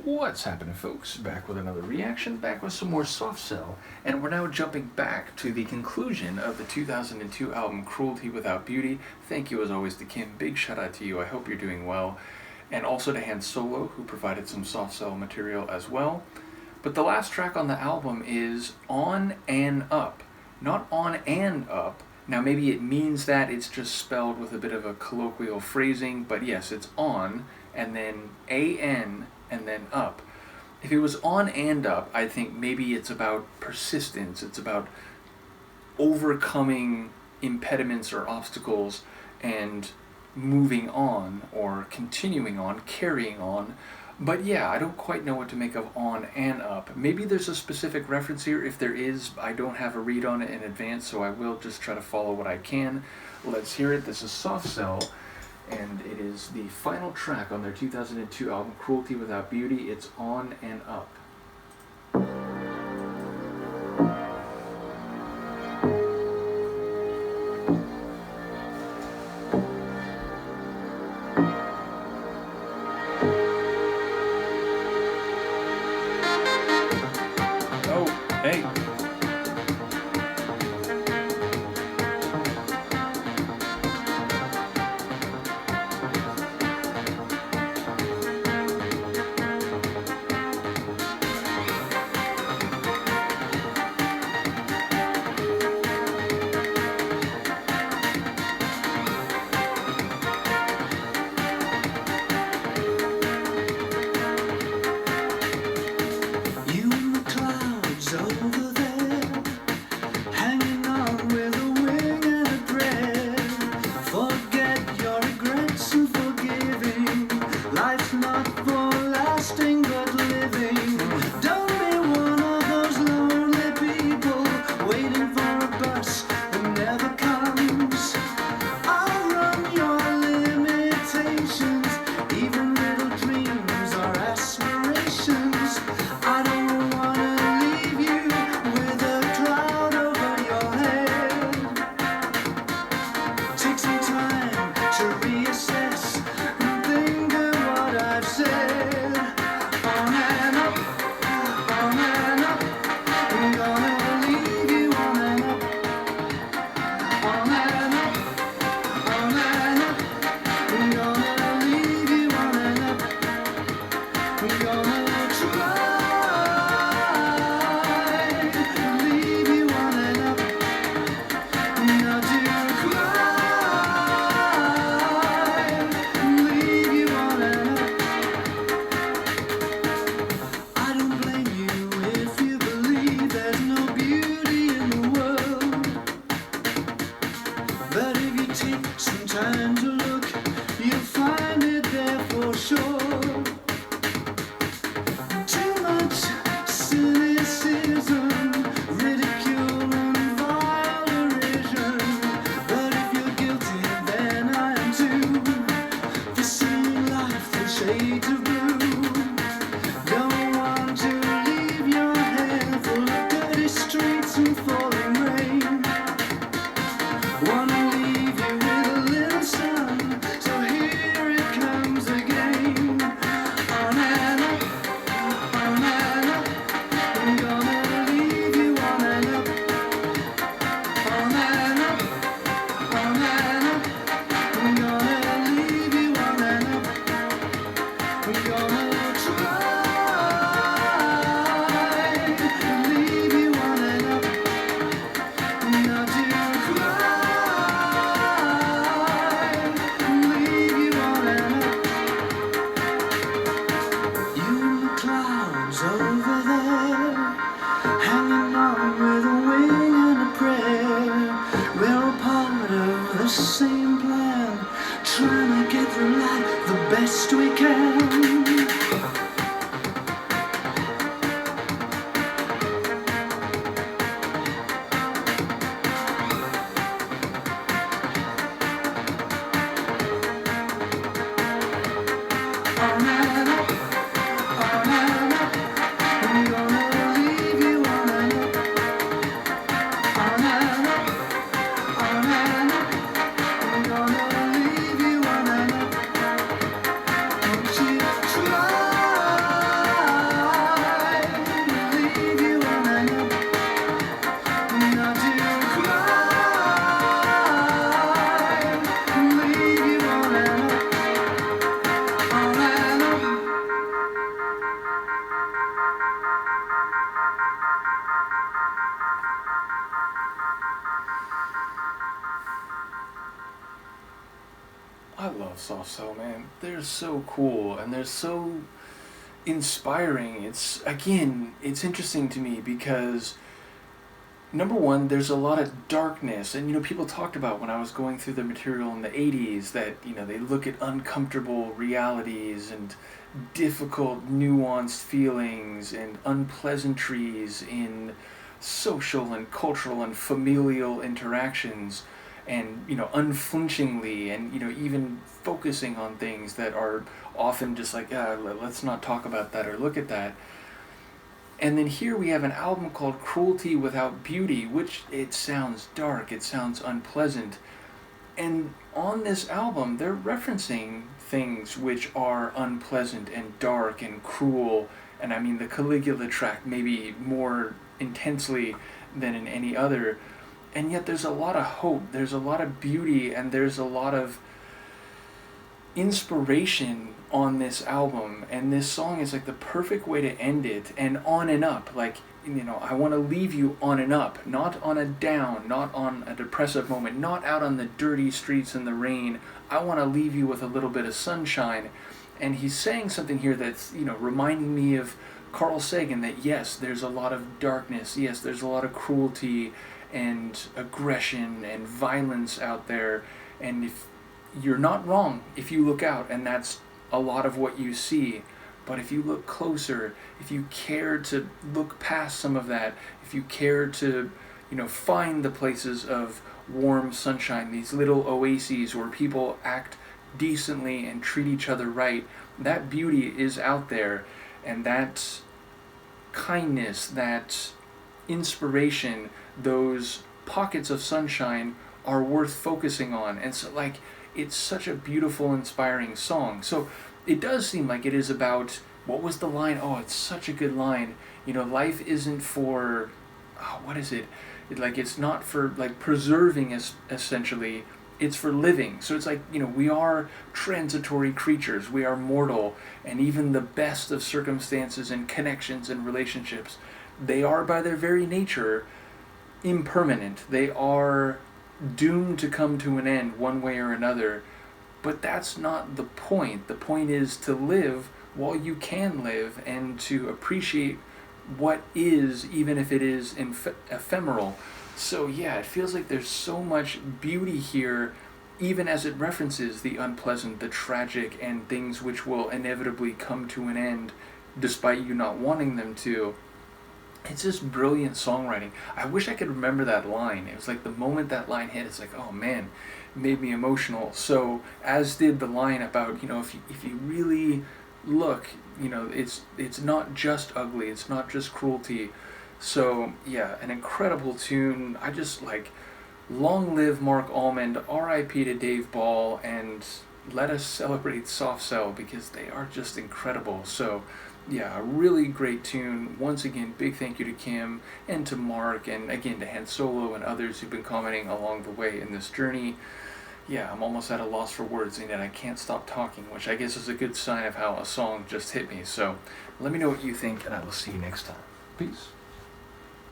What's happening, folks? Back with another reaction, back with some more Soft Cell, and we're now jumping back to the conclusion of the 2002 album Cruelty Without Beauty. Thank you as always to Kim, big shout out to you, I hope you're doing well, and also to Han Solo, who provided some Soft Cell material as well. But the last track on the album is On and Up, not On and Up. Now maybe it means that, it's just spelled with a bit of a colloquial phrasing, but yes, it's on, and then A-N, and then up. If it was on and up, I think maybe it's about persistence, it's about overcoming impediments or obstacles and moving on or continuing on, carrying on. But yeah, I don't quite know what to make of on and up. Maybe there's a specific reference here. If there is, I don't have a read on it in advance, so I will just try to follow what I can. Let's hear it. This is Soft Cell, and it is the final track on their 2002 album Cruelty Without Beauty. It's On and Up. Oh, hey. Over there, hanging on with a wing and a thread. Forget your regrets and forgiving. Life's not for lasting but living. Don't be one of those lonely people waiting for a bus that never comes. Outrun your limitations, even little dreams or aspirations. I don't wanna with a cloud over your head. Take some time to reassess and think of what I've said. On and up, on and up. I'm gonna leave you on and up. On and up, on and up. I'm gonna leave you on and up. I'm gonna try. But if you take some time to look, you'll find it there for sure. I love soft cell, man. They're so cool and they're so inspiring. It's interesting to me because number one, there's a lot of darkness, and people talked about when I was going through the material in the 80s that they look at uncomfortable realities and difficult, nuanced feelings and unpleasantries in social and cultural and familial interactions, and unflinchingly, and even focusing on things that are often just like, let's not talk about that or look at that. And then here we have an album called Cruelty Without Beauty, which it sounds dark, it sounds unpleasant. And on this album, they're referencing things which are unpleasant and dark and cruel. And I mean, the Caligula track maybe more intensely than in any other. And yet there's a lot of hope, there's a lot of beauty, and there's a lot of inspiration on this album. And this song is like the perfect way to end it, and on and up. Like, I want to leave you on and up, not on a down, not on a depressive moment, not out on the dirty streets in the rain. I want to leave you with a little bit of sunshine. And he's saying something here that's, reminding me of Carl Sagan, that yes, there's a lot of darkness, yes, there's a lot of cruelty and aggression and violence out there. And if you're not wrong if you look out, and that's a lot of what you see. But if you look closer, if you care to look past some of that, if you care to, find the places of warm sunshine, these little oases where people act decently and treat each other right, that beauty is out there. And that kindness, that inspiration, those pockets of sunshine are worth focusing on. And so, it's such a beautiful, inspiring song. So it does seem like it is about, what was the line? Oh, it's such a good line. Life isn't for, what is it? It's not for preserving us, essentially. It's for living. So it's we are transitory creatures. We are mortal. And even the best of circumstances and connections and relationships, they are by their very nature impermanent. They are doomed to come to an end one way or another. But that's not the point. The point is to live while you can live, and to appreciate what is, even if it is ephemeral. So yeah, it feels like there's so much beauty here, even as it references the unpleasant, the tragic, and things which will inevitably come to an end despite you not wanting them to. It's just brilliant songwriting. I wish I could remember that line. It was like the moment that line hit, it's like, oh man, it made me emotional. So, as did the line about, if you really look, it's not just ugly, it's not just cruelty. So, yeah, an incredible tune. I just long live Marc Almond, R.I.P. to Dave Ball, and let us celebrate Soft Cell, because they are just incredible. So, yeah, a really great tune. Once again, big thank you to Kim and to Mark, and again to Han Solo and others who've been commenting along the way in this journey. Yeah, I'm almost at a loss for words, and I can't stop talking, which I guess is a good sign of how a song just hit me. So let me know what you think, and I will see you next time. Peace.